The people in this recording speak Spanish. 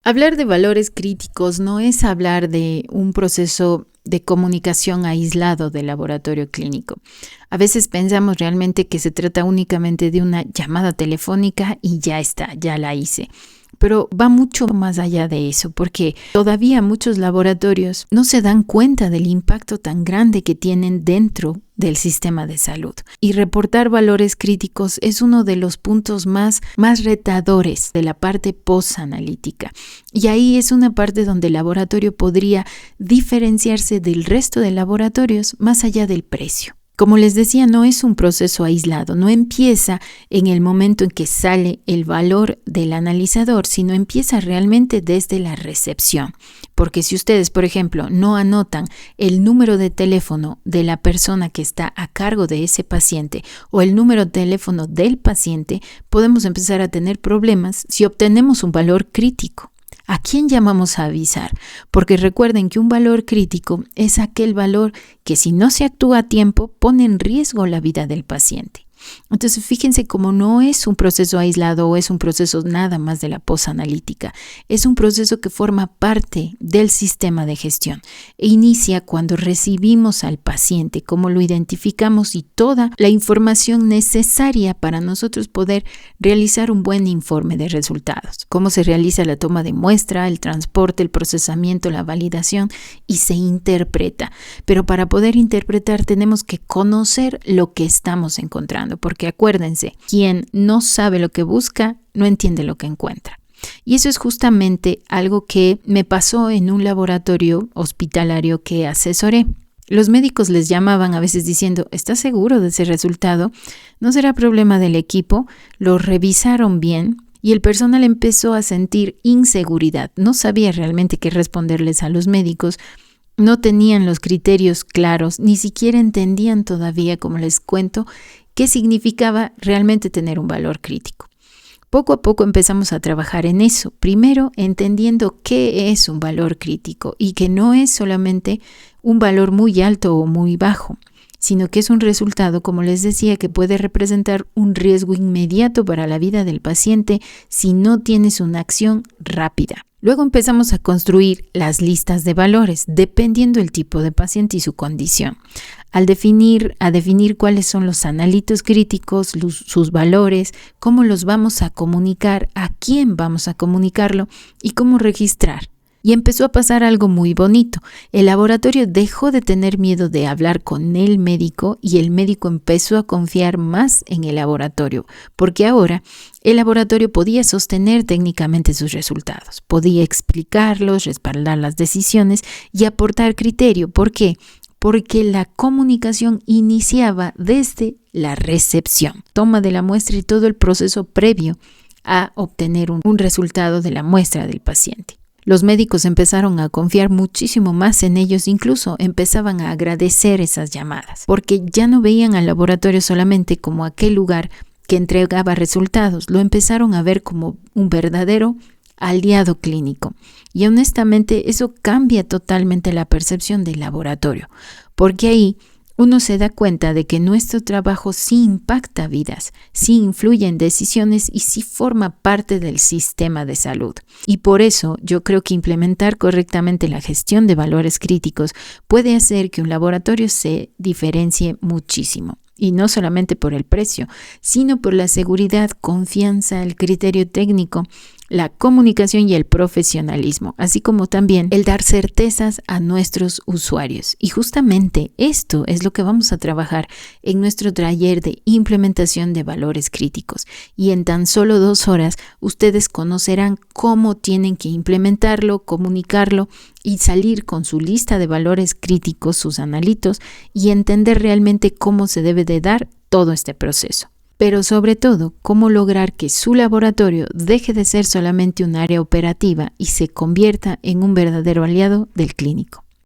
Hablar de valores críticos no es hablar de un proceso de comunicación aislado del laboratorio clínico. A veces pensamos realmente que se trata únicamente de una llamada telefónica y ya está, ya la hice. Pero va mucho más allá de eso, porque todavía muchos laboratorios no se dan cuenta del impacto tan grande que tienen dentro del sistema de salud. Y reportar valores críticos es uno de los puntos más retadores de la parte post-analítica. Y ahí es una parte donde el laboratorio podría diferenciarse del resto de laboratorios más allá del precio. Como les decía, no es un proceso aislado, no empieza en el momento en que sale el valor del analizador, sino empieza realmente desde la recepción. Porque si ustedes, por ejemplo, no anotan el número de teléfono de la persona que está a cargo de ese paciente o el número de teléfono del paciente, podemos empezar a tener problemas si obtenemos un valor crítico. ¿A quién llamamos a avisar? Porque recuerden que un valor crítico es aquel valor que si no se actúa a tiempo pone en riesgo la vida del paciente. Entonces fíjense cómo no es un proceso aislado o es un proceso nada más de la posanalítica. Es un proceso que forma parte del sistema de gestión e inicia cuando recibimos al paciente, cómo lo identificamos y toda la información necesaria para nosotros poder realizar un buen informe de resultados. Cómo se realiza la toma de muestra, el transporte, el procesamiento, la validación y se interpreta. Pero para poder interpretar tenemos que conocer lo que estamos encontrando. Porque acuérdense, quien no sabe lo que busca, no entiende lo que encuentra. Y eso es justamente algo que me pasó en un laboratorio hospitalario que asesoré. Los médicos les llamaban a veces diciendo, ¿estás seguro de ese resultado? ¿No será problema del equipo? Lo revisaron bien y el personal empezó a sentir inseguridad. No sabía realmente qué responderles a los médicos. No tenían los criterios claros, ni siquiera entendían todavía, como les cuento, qué significaba realmente tener un valor crítico. Poco a poco empezamos a trabajar en eso, primero entendiendo qué es un valor crítico y que no es solamente un valor muy alto o muy bajo, sino que es un resultado, como les decía, que puede representar un riesgo inmediato para la vida del paciente si no tienes una acción rápida. Luego empezamos a construir las listas de valores, dependiendo del tipo de paciente y su condición. A definir cuáles son los analitos críticos, sus valores, cómo los vamos a comunicar, a quién vamos a comunicarlo y cómo registrar. Y empezó a pasar algo muy bonito. El laboratorio dejó de tener miedo de hablar con el médico y el médico empezó a confiar más en el laboratorio, porque ahora el laboratorio podía sostener técnicamente sus resultados, podía explicarlos, respaldar las decisiones y aportar criterio. ¿Por qué? Porque la comunicación iniciaba desde la recepción, toma de la muestra y todo el proceso previo a obtener un resultado de la muestra del paciente. Los médicos empezaron a confiar muchísimo más en ellos, incluso empezaban a agradecer esas llamadas, porque ya no veían al laboratorio solamente como aquel lugar que entregaba resultados, lo empezaron a ver como un verdadero aliado clínico. Y honestamente eso cambia totalmente la percepción del laboratorio, porque ahí uno se da cuenta de que nuestro trabajo sí impacta vidas, sí influye en decisiones y sí forma parte del sistema de salud. Y por eso yo creo que implementar correctamente la gestión de valores críticos puede hacer que un laboratorio se diferencie muchísimo. Y no solamente por el precio, sino por la seguridad, confianza, el criterio técnico, la comunicación y el profesionalismo, así como también el dar certezas a nuestros usuarios. Y justamente esto es lo que vamos a trabajar en nuestro taller de implementación de valores críticos. Y en tan solo 2 horas ustedes conocerán cómo tienen que implementarlo, comunicarlo y salir con su lista de valores críticos, sus analitos, y entender realmente cómo se debe de dar todo este proceso. Pero sobre todo, cómo lograr que su laboratorio deje de ser solamente un área operativa y se convierta en un verdadero aliado del clínico.